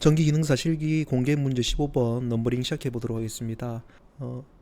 전기기능사 실기 공개 문제 15번 넘버링 시작해 보도록 하겠습니다.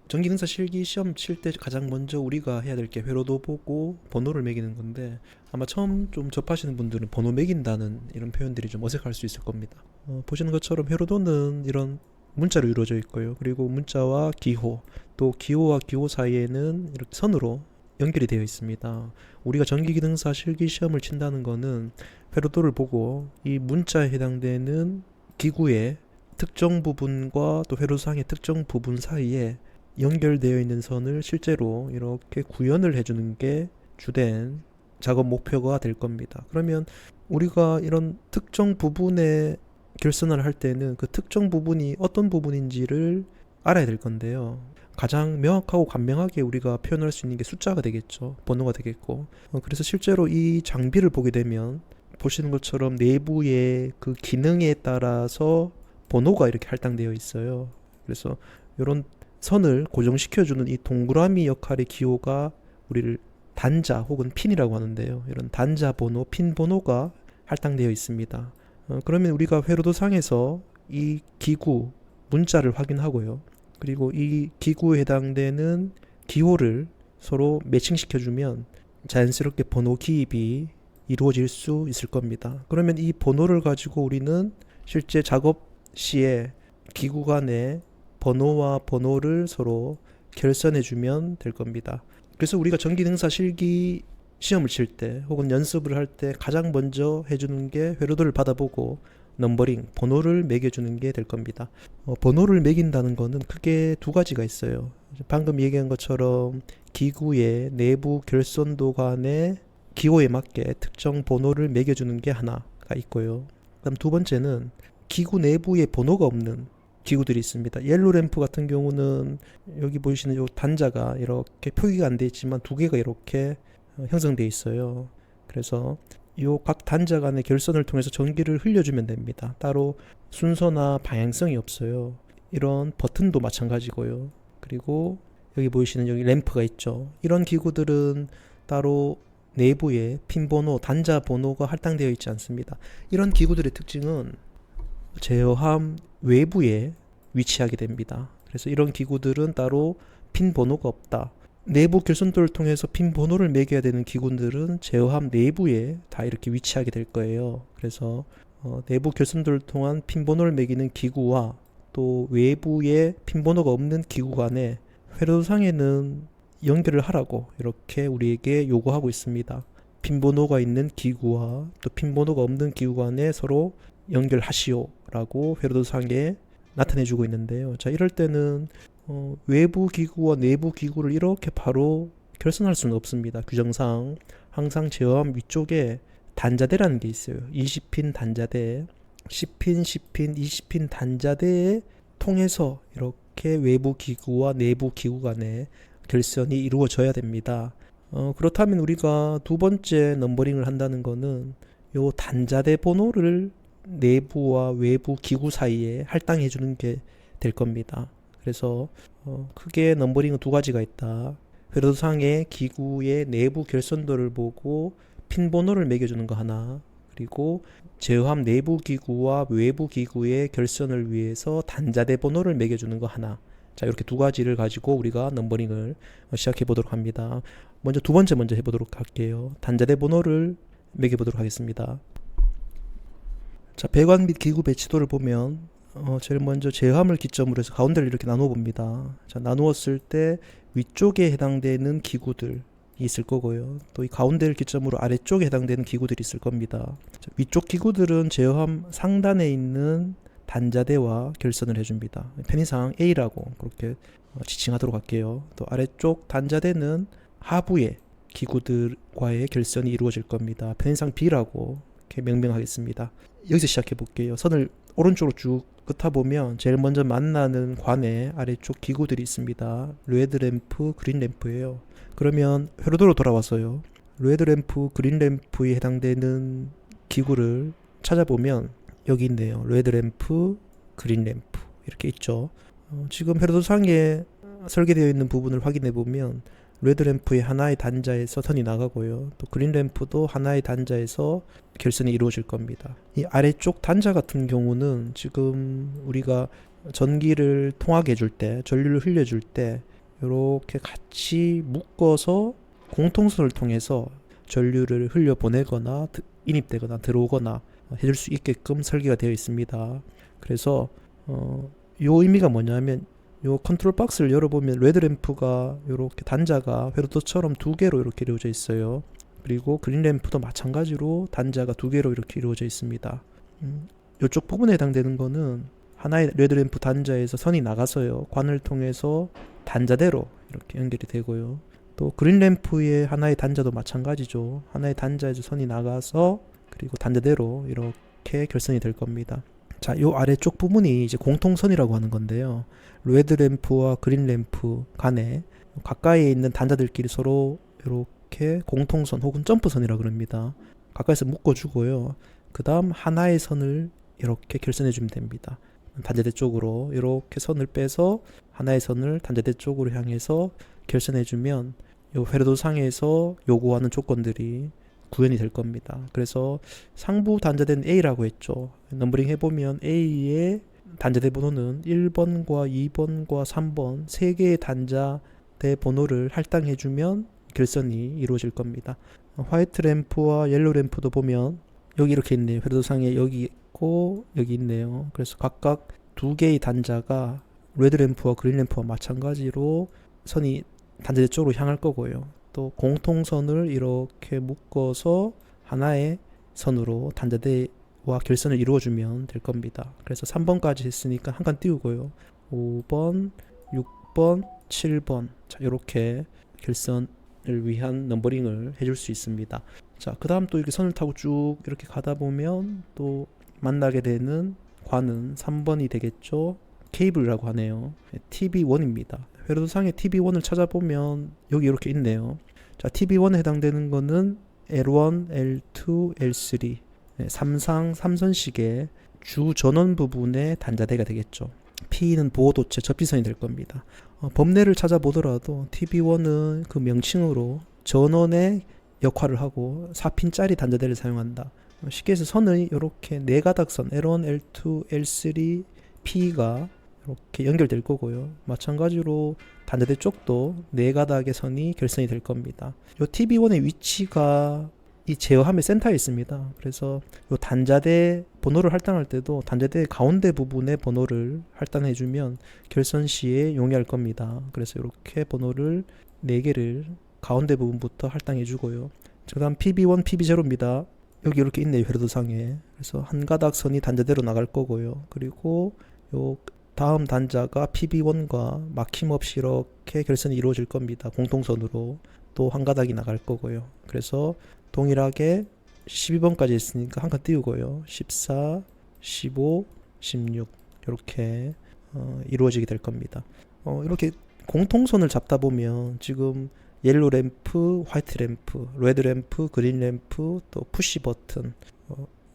전기기능사 실기 시험 칠 때 가장 먼저 우리가 해야 될 게 회로도 보고 번호를 매기는 건데, 아마 처음 좀 접하시는 분들은 번호 매긴다는 이런 표현들이 좀 어색할 수 있을 겁니다. 보시는 것처럼 회로도는 이런 문자로 이루어져 있고요. 그리고 문자와 기호, 또 기호와 기호 사이에는 이렇게 선으로 연결이 되어 있습니다. 우리가 전기기능사 실기 시험을 친다는 거는 회로도를 보고 이 문자에 해당되는 기구의 특정 부분과 또 회로상의 특정 부분 사이에 연결되어 있는 선을 실제로 이렇게 구현을 해주는 게 주된 작업 목표가 될 겁니다. 그러면 우리가 이런 특정 부분에 결선을 할 때는 그 특정 부분이 어떤 부분인지를 알아야 될 건데요. 가장 명확하고 간명하게 우리가 표현할 수 있는 게 숫자가 되겠죠. 번호가 되겠고. 그래서 실제로 이 장비를 보게 되면 보시는 것처럼 내부의 그 기능에 따라서 번호가 이렇게 할당되어 있어요. 그래서 이런 선을 고정시켜주는 이 동그라미 역할의 기호가 우리를 단자 혹은 핀이라고 하는데요. 이런 단자 번호, 핀 번호가 할당되어 있습니다. 그러면 우리가 회로도상에서 이 기구, 문자를 확인하고요. 그리고 이 기구에 해당되는 기호를 서로 매칭시켜주면 자연스럽게 번호 기입이 이루어질 수 있을 겁니다. 그러면 이 번호를 가지고 우리는 실제 작업 시에 기구 간의 번호와 번호를 서로 결선해주면 될 겁니다. 그래서 우리가 전기능사 실기 시험을 칠 때 혹은 연습을 할 때 가장 먼저 해주는 게 회로도를 받아보고 넘버링, 번호를 매겨주는 게 될 겁니다. 번호를 매긴다는 거는 크게 두 가지가 있어요. 방금 얘기한 것처럼 기구의 내부 결선도 간의 기호에 맞게 특정 번호를 매겨주는 게 하나가 있고요. 그다음 두 번째는 기구 내부에 번호가 없는 기구들이 있습니다. 옐로 램프 같은 경우는 여기 보이시는 이 단자가 이렇게 표기가 안 돼 있지만 두 개가 이렇게 형성되어 있어요. 그래서 이 각 단자 간의 결선을 통해서 전기를 흘려주면 됩니다. 따로 순서나 방향성이 없어요. 이런 버튼도 마찬가지고요. 그리고 여기 보이시는 여기 램프가 있죠. 이런 기구들은 따로 내부에 핀 번호, 단자 번호가 할당되어 있지 않습니다. 이런 기구들의 특징은 제어함 외부에 위치하게 됩니다. 그래서 이런 기구들은 따로 핀 번호가 없다. 내부 결선도를 통해서 핀 번호를 매겨야 되는 기구들은 제어함 내부에 다 이렇게 위치하게 될 거예요. 그래서 내부 결선도를 통한 핀 번호를 매기는 기구와 또 외부에 핀 번호가 없는 기구 간에 회로상에는 연결을 하라고 이렇게 우리에게 요구하고 있습니다. 핀 번호가 있는 기구와 또 핀 번호가 없는 기구 간에 서로 연결하시오 라고 회로도상에 나타내주고 있는데요. 자, 이럴 때는 외부 기구와 내부 기구를 이렇게 바로 결선할 수는 없습니다. 규정상 항상 제어함 위쪽에 단자대라는 게 있어요. 20핀 단자대, 10핀, 10핀, 20핀 단자대에 통해서 이렇게 외부 기구와 내부 기구 간에 결선이 이루어져야 됩니다. 그렇다면 우리가 두 번째 넘버링을 한다는 거는 요 단자대 번호를 내부와 외부 기구 사이에 할당해 주는 게 될 겁니다. 그래서 크게 넘버링은 두 가지가 있다. 회로상의 기구의 내부 결선도를 보고 핀 번호를 매겨주는 거 하나, 그리고 제어함 내부 기구와 외부 기구의 결선을 위해서 단자대 번호를 매겨주는 거 하나. 자, 이렇게 두 가지를 가지고 우리가 넘버링을 시작해 보도록 합니다. 먼저 두 번째 먼저 해보도록 할게요. 단자대 번호를 매겨보도록 하겠습니다. 자, 배관 및 기구 배치도를 보면 제일 먼저 제어함을 기점으로 해서 가운데를 이렇게 나누어 봅니다. 자, 나누었을 때 위쪽에 해당되는 기구들이 있을 거고요. 또 이 가운데를 기점으로 아래쪽에 해당되는 기구들이 있을 겁니다. 자, 위쪽 기구들은 제어함 상단에 있는 단자대와 결선을 해줍니다. 편의상 A라고 그렇게 지칭하도록 할게요. 또 아래쪽 단자대는 하부의 기구들과의 결선이 이루어질 겁니다. 편의상 B라고 이렇게 명명하겠습니다. 여기서 시작해 볼게요. 선을 오른쪽으로 쭉 긋다 보면 제일 먼저 만나는 관에 아래쪽 기구들이 있습니다. 레드 램프, 그린 램프예요. 그러면 회로도로 돌아와서요. 레드 램프, 그린 램프에 해당되는 기구를 찾아보면 여기 있네요. 레드 램프, 그린 램프 이렇게 있죠. 지금 회로도상에 설계되어 있는 부분을 확인해 보면 레드 램프의 하나의 단자에서 선이 나가고요. 또 그린 램프도 하나의 단자에서 결선이 이루어질 겁니다. 이 아래쪽 단자 같은 경우는 지금 우리가 전기를 통하게 해줄 때, 전류를 흘려줄 때 이렇게 같이 묶어서 공통선을 통해서 전류를 흘려보내거나 인입되거나 들어오거나 해줄 수 있게끔 설계가 되어 있습니다. 그래서 요 의미가 뭐냐면 요 컨트롤 박스를 열어보면 레드 램프가 이렇게 단자가 회로도처럼 두 개로 이렇게 이루어져 있어요. 그리고 그린 램프도 마찬가지로 단자가 두 개로 이렇게 이루어져 있습니다. 이쪽 부분에 해당되는 거는 하나의 레드 램프 단자에서 선이 나가서요. 관을 통해서 단자대로 이렇게 연결이 되고요. 또 그린 램프의 하나의 단자도 마찬가지죠. 하나의 단자에서 선이 나가서 그리고 단자대로 이렇게 결선이 될 겁니다. 자, 요 아래쪽 부분이 이제 공통선이라고 하는 건데요. 레드 램프와 그린 램프 간에 가까이에 있는 단자들끼리 서로 이렇게 공통선 혹은 점프선이라고 그럽니다. 가까이서 묶어주고요. 그 다음 하나의 선을 이렇게 결선해주면 됩니다. 단자대 쪽으로 이렇게 선을 빼서 하나의 선을 단자대 쪽으로 향해서 결선해주면 요 회로도상에서 요구하는 조건들이 구현이 될 겁니다. 그래서 상부 단자대는 A라고 했죠. 넘버링 해보면 A의 단자대 번호는 1번과 2번과 3번 3개의 단자대 번호를 할당해주면 결선이 이루어질 겁니다. 화이트 램프와 옐로우 램프도 보면 여기 이렇게 있네요. 회로도상에 여기 있고 여기 있네요. 그래서 각각 두 개의 단자가 레드 램프와 그린 램프와 마찬가지로 선이 단자대 쪽으로 향할 거고요. 또 공통선을 이렇게 묶어서 하나의 선으로 단자대와 결선을 이루어주면 될 겁니다. 그래서 3번까지 했으니까 한 칸 띄우고요. 5번, 6번, 7번 자, 이렇게 결선을 위한 넘버링을 해줄 수 있습니다. 자, 그 다음 또 이렇게 선을 타고 쭉 이렇게 가다 보면 또 만나게 되는 관은 3번이 되겠죠. 케이블이라고 하네요. TB1입니다. 회로도상의 TB1을 찾아보면 여기 이렇게 있네요. 자, TB1에 해당되는 거는 L1, L2, L3 삼상 3선식의 주 전원 부분의 단자대가 되겠죠. P는 보호도체 접지선이 될 겁니다. 법례를 찾아보더라도 TB1은 그 명칭으로 전원의 역할을 하고 4핀짜리 단자대를 사용한다. 쉽게 해서 선의 이렇게 네 가닥선 L1, L2, L3, P가 이렇게 연결될 거고요. 마찬가지로 단자대 쪽도 네 가닥의 선이 결선이 될 겁니다. 이 TB1의 위치가 이 제어함의 센터에 있습니다. 그래서 이 단자대 번호를 할당할 때도 단자대 가운데 부분의 번호를 할당해주면 결선 시에 용이할 겁니다. 그래서 이렇게 번호를 4개를 가운데 부분부터 할당해주고요. 그 다음 PB1, PB0입니다. 여기 이렇게 있네요. 회로도상에. 그래서 한 가닥 선이 단자대로 나갈 거고요. 그리고 요 다음 단자가 PB1과 막힘없이 이렇게 결선이 이루어질 겁니다. 공통선으로 또 한 가닥이 나갈 거고요. 그래서 동일하게 12번까지 했으니까 한 칸 띄우고요. 14, 15, 16 이렇게 이루어지게 될 겁니다. 이렇게 공통선을 잡다 보면 지금 옐로우 램프, 화이트 램프, 레드 램프, 그린 램프, 또 푸시 버튼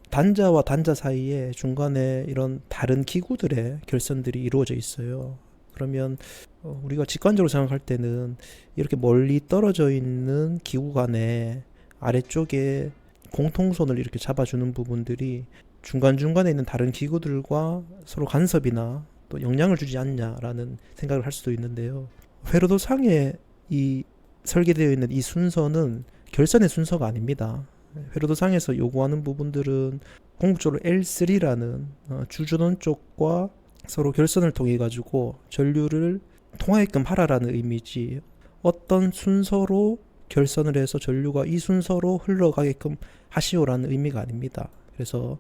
단자와 단자 사이에 중간에 이런 다른 기구들의 결선들이 이루어져 있어요. 그러면 우리가 직관적으로 생각할 때는 이렇게 멀리 떨어져 있는 기구 간에 아래쪽에 공통선을 이렇게 잡아주는 부분들이 중간중간에 있는 다른 기구들과 서로 간섭이나 또 영향을 주지 않냐라는 생각을 할 수도 있는데요. 회로도상에 이 설계되어 있는 이 순서는 결선의 순서가 아닙니다. 회로도상에서 요구하는 부분들은 궁극적으로 L3라는 주전원 쪽과 서로 결선을 통해 가지고 전류를 통하게끔 하라라는 의미지 어떤 순서로 결선을 해서 전류가 이 순서로 흘러가게끔 하시오라는 의미가 아닙니다. 그래서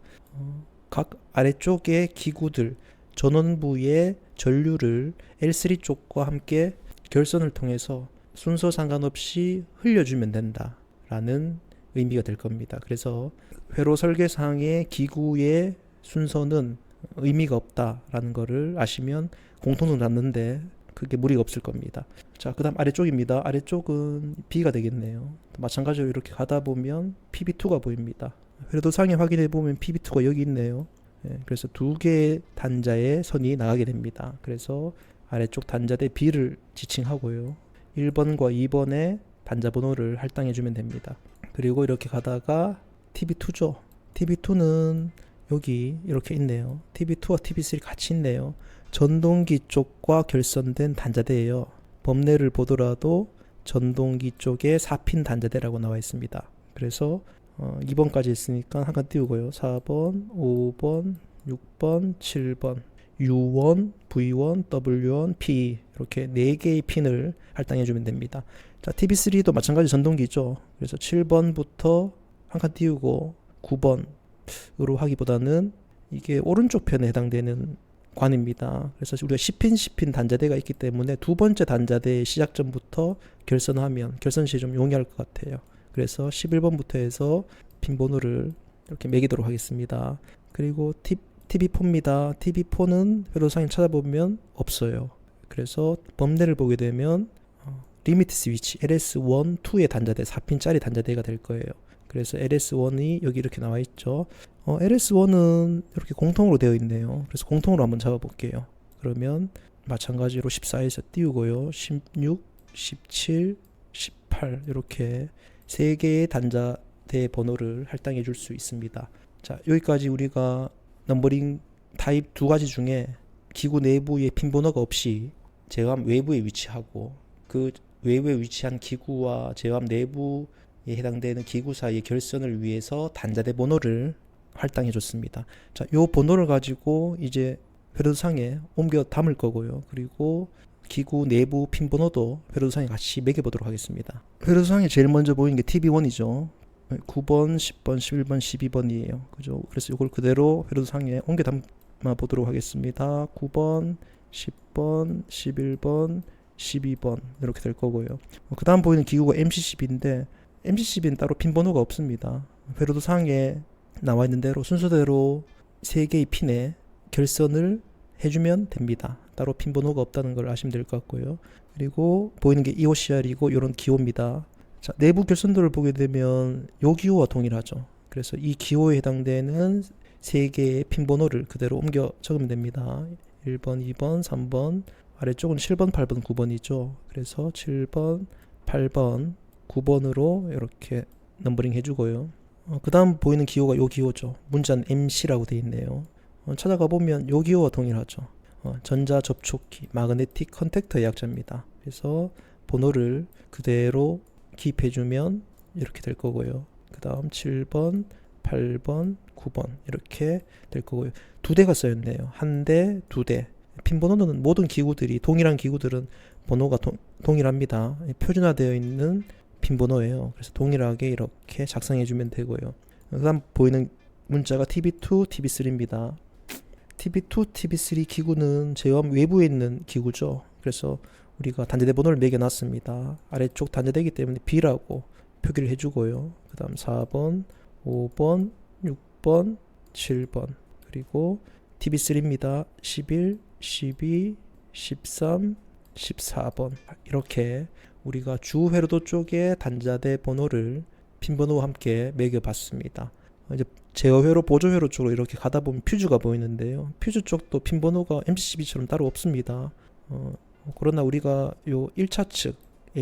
각 아래쪽의 기구들 전원부의 전류를 L3 쪽과 함께 결선을 통해서 순서 상관없이 흘려주면 된다라는 의미가 될 겁니다. 그래서 회로 설계상의 기구의 순서는 의미가 없다라는 거를 아시면 공통점 잡는데 그게 무리가 없을 겁니다. 자, 그 다음 아래쪽입니다. 아래쪽은 B가 되겠네요. 마찬가지로 이렇게 가다 보면 PB2가 보입니다. 회로도상에 확인해 보면 PB2가 여기 있네요. 그래서 두 개의 단자의 선이 나가게 됩니다. 그래서 아래쪽 단자대 B를 지칭하고요. 1번과 2번의 단자 번호를 할당해 주면 됩니다. 그리고 이렇게 가다가 TB2죠. TB2는 여기 이렇게 있네요. TB2와 TB3 같이 있네요. 전동기 쪽과 결선된 단자대예요. 범례를 보더라도 전동기 쪽에 4핀 단자대라고 나와 있습니다. 그래서 2번까지 있으니까 한 칸 띄우고요. 4번, 5번, 6번, 7번, U1, V1, W1, P 이렇게 4개의 핀을 할당해 주면 됩니다. 자, TB3도 마찬가지 전동기죠. 그래서 7번부터 한 칸 띄우고 9번으로 하기보다는 이게 오른쪽 편에 해당되는 관입니다. 그래서 우리가 10핀 10핀 단자대가 있기 때문에 두 번째 단자대의 시작점부터 결선하면 결선 시에 좀 용이할 것 같아요. 그래서 11번부터 해서 핀 번호를 이렇게 매기도록 하겠습니다. 그리고 TB4입니다. TB4는 회로상에 찾아보면 없어요. 그래서 범례를 보게 되면 리미트 스위치 LS1, 2의 단자대 4핀짜리 단자대가 될 거예요. 그래서 LS1이 여기 이렇게 나와 있죠. LS1은 이렇게 공통으로 되어 있네요. 그래서 공통으로 한번 잡아볼게요. 그러면 마찬가지로 14에서 띄우고요. 16, 17, 18 이렇게 3개의 단자대 번호를 할당해 줄 수 있습니다. 자, 여기까지 우리가 넘버링 타입 두 가지 중에 기구 내부에 핀 번호가 없이 제어함 외부에 위치하고 그 외부에 위치한 기구와 제어함 내부에 해당되는 기구 사이의 결선을 위해서 단자대 번호를 할당해 줬습니다. 자, 요 번호를 가지고 이제 회로상에 옮겨 담을 거고요. 그리고 기구 내부 핀 번호도 회로상에 같이 매겨 보도록 하겠습니다. 회로상에 제일 먼저 보이는 게 TB1이죠. 9번, 10번, 11번, 12번이에요. 그죠? 그래서 이걸 그대로 회로상에 옮겨 담아 보도록 하겠습니다. 9번, 10번, 11번, 12번 이렇게 될 거고요. 그 다음 보이는 기구가 MC10인데 MC10은 따로 핀 번호가 없습니다. 회로도상에 나와 있는 대로 순서대로 3개의 핀에 결선을 해주면 됩니다. 따로 핀 번호가 없다는 걸 아시면 될 것 같고요. 그리고 보이는 게 EOCR이고 이런 기호입니다. 자, 내부 결선도를 보게 되면 이 기호와 동일하죠. 그래서 이 기호에 해당되는 3개의 핀 번호를 그대로 옮겨 적으면 됩니다. 1번, 2번, 3번, 아래쪽은 7번, 8번, 9번이죠. 그래서 7번, 8번, 9번으로 이렇게 넘버링 해주고요. 그 다음 보이는 기호가 이 기호죠. 문자는 MC라고 되어 있네요. 찾아가 보면 이 기호와 동일하죠. 전자 접촉기, 마그네틱 컨택터의 약자입니다. 그래서 번호를 그대로 기입해주면 이렇게 될 거고요. 그 다음 7번, 8번, 9번 이렇게 될 거고요. 2대가 써있네요. 1대, 2대. 핀 번호는 모든 기구들이 동일한 기구들은 번호가 동일합니다. 표준화되어 있는 핀 번호예요. 그래서 동일하게 이렇게 작성해주면 되고요. 그 다음 보이는 문자가 TB2, TB3입니다. TB2, TB3 기구는 제어함 외부에 있는 기구죠. 그래서 우리가 단자대 번호를 매겨놨습니다. 아래쪽 단자대이기 때문에 B라고 표기를 해주고요. 그 다음 4번, 5번, 6번, 7번 그리고 TB3입니다. 11, 12, 13, 14번 이렇게 우리가 주 회로도 쪽에 단자대 번호를 핀 번호와 함께 매겨봤습니다. 이제 제어 회로, 보조 회로 쪽으로 이렇게 가다 보면 퓨즈가 보이는데요. 퓨즈 쪽도 핀 번호가 MC12처럼 따로 없습니다. 그러나 우리가 요 1차 측에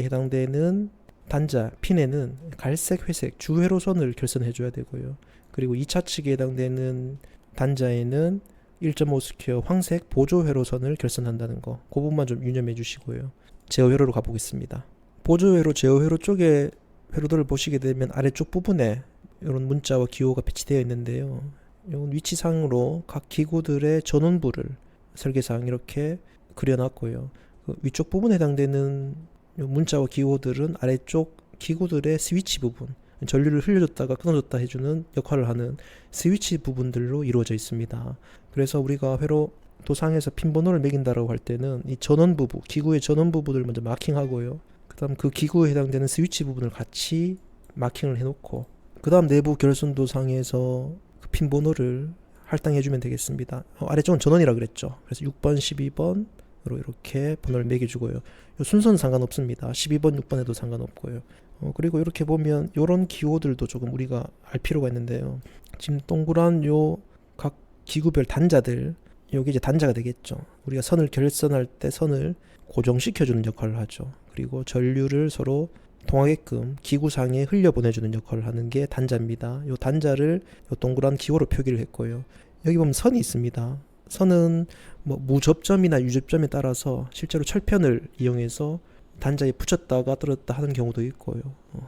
해당되는 단자 핀에는 갈색, 회색 주 회로선을 결선해 줘야 되고요. 그리고 2차 측에 해당되는 단자에는 1.5 스퀘어 황색 보조 회로선을 결선한다는 거, 그 부분만 좀 유념해 주시고요. 제어 회로로 가보겠습니다. 보조 회로, 제어 회로 쪽에 회로들을 보시게 되면 아래쪽 부분에 이런 문자와 기호가 배치되어 있는데요. 이건 위치상으로 각 기구들의 전원부를 설계상 이렇게 그려놨고요. 그 위쪽 부분에 해당되는 문자와 기호들은 아래쪽 기구들의 스위치 부분, 전류를 흘려줬다가 끊어줬다 해주는 역할을 하는 스위치 부분들로 이루어져 있습니다. 그래서 우리가 회로 도상에서 핀 번호를 매긴다라고 할 때는 이 전원 부부, 기구의 전원 부분을 먼저 마킹하고요. 그 다음 그 기구에 해당되는 스위치 부분을 같이 마킹을 해놓고 그 다음 내부 결선 도상에서 그 핀 번호를 할당해주면 되겠습니다. 아래쪽은 전원이라 그랬죠. 그래서 6번, 12번으로 이렇게 번호를 매겨주고요. 순서는 상관없습니다. 12번, 6번에도 상관없고요. 그리고 이렇게 보면 이런 기호들도 조금 우리가 알 필요가 있는데요. 지금 동그란 요 각 기구별 단자들 요게 이제 단자가 되겠죠. 우리가 선을 결선할 때 선을 고정시켜주는 역할을 하죠. 그리고 전류를 서로 통하게끔 기구상에 흘려보내주는 역할을 하는 게 단자입니다. 요 단자를 요 동그란 기호로 표기를 했고요. 여기 보면 선이 있습니다. 선은 뭐 무접점이나 유접점에 따라서 실제로 철편을 이용해서 단자에 붙였다가 떨어졌다 하는 경우도 있고요.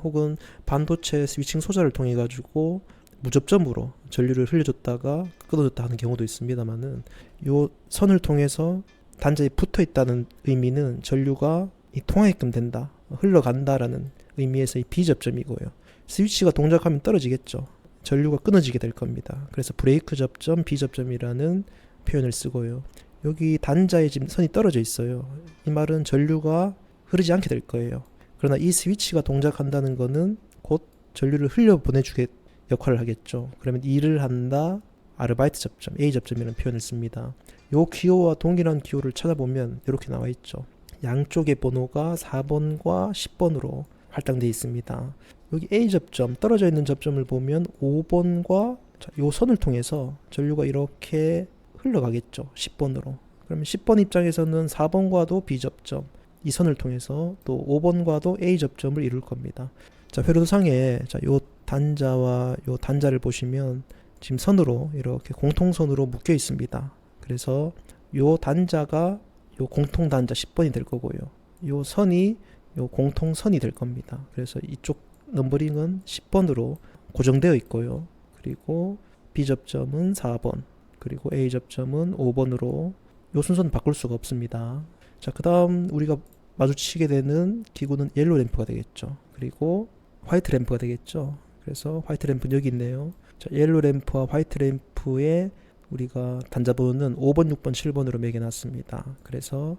혹은 반도체 스위칭 소자를 통해 가지고 무접점으로 전류를 흘려줬다가 끊어졌다 하는 경우도 있습니다만은 요 선을 통해서 단자에 붙어 있다는 의미는 전류가 통하게끔 된다, 흘러간다라는 의미에서 이 비접점이고요. 스위치가 동작하면 떨어지겠죠. 전류가 끊어지게 될 겁니다. 그래서 브레이크 접점, 비접점이라는 표현을 쓰고요. 여기 단자에 지금 선이 떨어져 있어요. 이 말은 전류가 흐르지 않게 될 거예요. 그러나 이 스위치가 동작한다는 거는 곧 전류를 흘려보내주게 역할을 하겠죠. 그러면 일을 한다, 아르바이트 접점, A 접점이라는 표현을 씁니다. 요 기호와 동일한 기호를 찾아보면 이렇게 나와 있죠. 양쪽의 번호가 4번과 10번으로 할당되어 있습니다. 여기 A 접점, 떨어져 있는 접점을 보면 5번과 요 선을 통해서 전류가 이렇게 흘러가겠죠. 10번으로. 그러면 10번 입장에서는 4번과도 B 접점, 이 선을 통해서 또 5번과도 A 접점을 이룰 겁니다. 자, 회로도상에 요 단자와 요 단자를 보시면 지금 선으로 이렇게 공통선으로 묶여 있습니다. 그래서 요 단자가 요 공통 단자 10번이 될 거고요. 요 선이 요 공통선이 될 겁니다. 그래서 이쪽 넘버링은 10번으로 고정되어 있고요. 그리고 B 접점은 4번, 그리고 A 접점은 5번으로 요 순서는 바꿀 수가 없습니다. 자, 그 다음 우리가 마주치게 되는 기구는 옐로 램프가 되겠죠. 그리고 화이트 램프가 되겠죠. 그래서 화이트 램프는 여기 있네요. 자, 옐로 램프와 화이트 램프에 우리가 단자 번호는 5번, 6번, 7번으로 매겨놨습니다. 그래서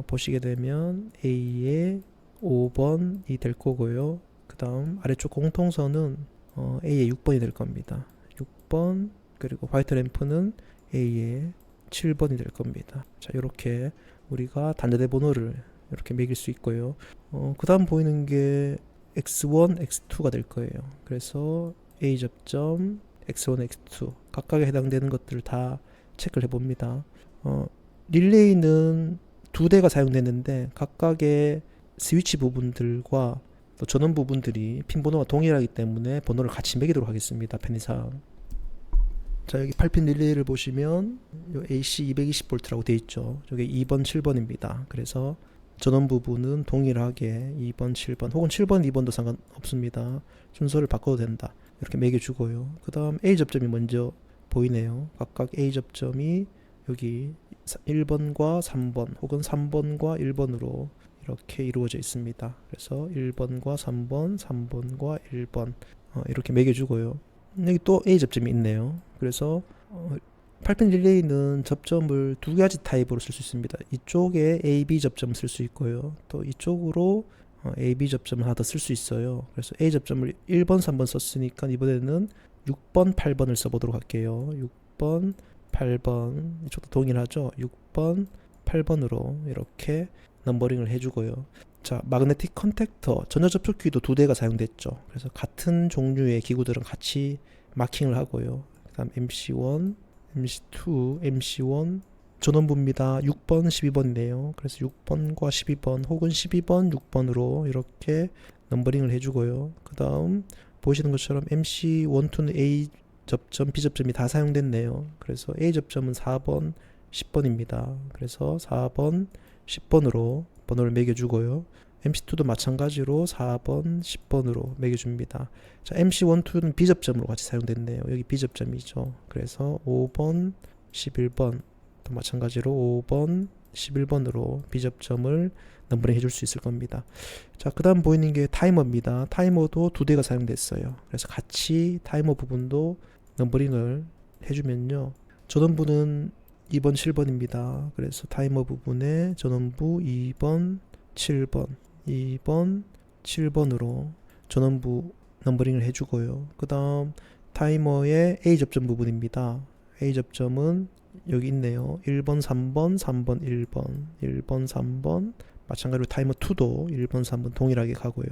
보시게 되면 A에 5번이 될 거고요. 그 다음 아래쪽 공통선은 A에 6번이 될 겁니다. 6번, 그리고 화이트 램프는 A에 7번이 될 겁니다. 자, 이렇게 우리가 단자대 번호를 이렇게 매길 수 있고요. 그 다음 보이는 게 X1, X2가 될 거예요. 그래서 A 접점, X1, X2 각각에 해당되는 것들을 다 체크를 해봅니다. 릴레이는 두 대가 사용되는데 각각의 스위치 부분들과 또 전원 부분들이 핀 번호가 동일하기 때문에 번호를 같이 매기도록 하겠습니다. 편의상. 자, 여기 8핀 릴레이를 보시면 요 AC 220V라고 되어 있죠. 저게 2번, 7번입니다. 그래서 전원 부분은 동일하게 2번, 7번 혹은 7번, 2번도 상관없습니다. 순서를 바꿔도 된다. 이렇게 매겨주고요. 그 다음 A 접점이 먼저 보이네요. 각각 A 접점이 여기 1번과 3번 혹은 3번과 1번으로 이렇게 이루어져 있습니다. 그래서 1번과 3번, 3번과 1번 이렇게 매겨주고요. 여기 또 A 접점이 있네요. 그래서 8핀 릴레이는 접점을 두 가지 타입으로 쓸 수 있습니다. 이쪽에 AB 접점을 쓸 수 있고요. 또 이쪽으로 AB 접점을 하나 더 쓸 수 있어요. 그래서 A 접점을 1번, 3번 썼으니까 이번에는 6번, 8번을 써보도록 할게요. 6번, 8번 이쪽도 동일하죠. 6번, 8번으로 이렇게 넘버링을 해주고요. 자, 마그네틱 컨택터, 전자접촉기도 두 대가 사용됐죠. 그래서 같은 종류의 기구들은 같이 마킹을 하고요. 그 다음 MC1, MC2, MC1 전원부입니다. 6번, 12번이네요. 그래서 6번과 12번 혹은 12번, 6번으로 이렇게 넘버링을 해주고요. 그 다음 보시는 것처럼 MC1, 2는 A 접점, B 접점이 다 사용됐네요. 그래서 A 접점은 4번, 10번입니다. 그래서 4번, 10번으로 번호를 매겨주고요. MC2도 마찬가지로 4번, 10번으로 매겨줍니다. 자, MC1, 2는 B접점으로 같이 사용됐네요. 여기 B접점이죠. 그래서 5번, 11번 또 마찬가지로 5번, 11번으로 B접점을 넘버링 해줄 수 있을 겁니다. 자, 그 다음 보이는 게 타이머입니다. 타이머도 두 대가 사용됐어요. 그래서 같이 타이머 부분도 넘버링을 해주면요. 전원부는 2번, 7번입니다. 그래서 타이머 부분에 전원부 2번, 7번, 2번, 7번으로 전원부 넘버링을 해주고요. 그 다음 타이머의 A 접점 부분입니다. A 접점은 여기 있네요. 1번, 3번, 3번, 1번, 1번, 3번 마찬가지로 타이머 2도 1번, 3번 동일하게 가고요.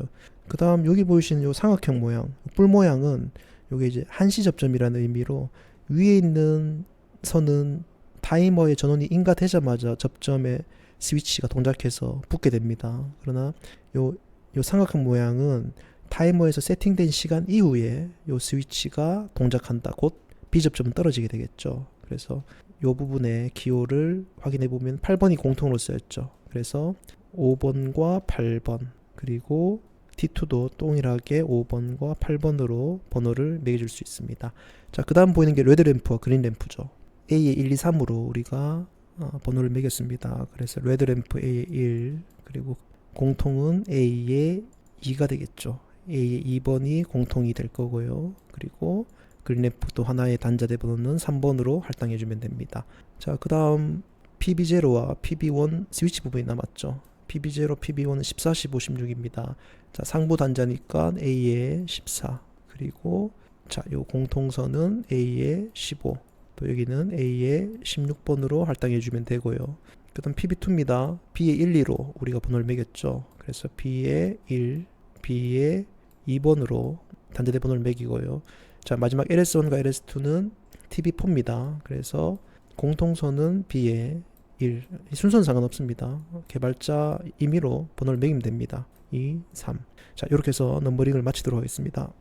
그 다음 여기 보이시는 요 삼각형 모양, 뿔 모양은 요게 이제 한시 접점이라는 의미로 위에 있는 선은 타이머의 전원이 인가되자마자 접점에 스위치가 동작해서 붙게 됩니다. 그러나 요 삼각형 모양은 타이머에서 세팅된 시간 이후에 요 스위치가 동작한다. 곧 B접점은 떨어지게 되겠죠. 그래서 요 부분의 기호를 확인해 보면 8번이 공통으로 쓰였죠. 그래서 5번과 8번 그리고 T2도 동일하게 5번과 8번으로 번호를 매겨줄 수 있습니다. 자, 그 다음 보이는 게 레드 램프와 그린 램프죠. A의 1, 2, 3으로 우리가 번호를 매겼습니다. 그래서 레드 램프 A의 1 그리고 공통은 A의 2가 되겠죠. A의 2번이 공통이 될 거고요. 그리고 그린 램프도 하나의 단자대 번호는 3번으로 할당해 주면 됩니다. 자, 그 다음 PB0와 PB1 스위치 부분이 남았죠. PB0, PB1은 14, 15, 16입니다. 자, 상부 단자니까 A의 14 그리고 자, 요 공통선은 A의 15 또 여기는 A의 16번으로 할당해 주면 되고요. 그 다음 PB2입니다. B의 1, 2로 우리가 번호를 매겼죠. 그래서 B의 1, B의 2번으로 단자대 번호를 매기고요. 자, 마지막 LS1과 LS2는 TB4입니다. 그래서 공통선은 B의 1, 순서는 상관없습니다. 개발자 임의로 번호를 매기면 됩니다. 2, 3. 자, 이렇게 해서 넘버링을 마치도록 하겠습니다.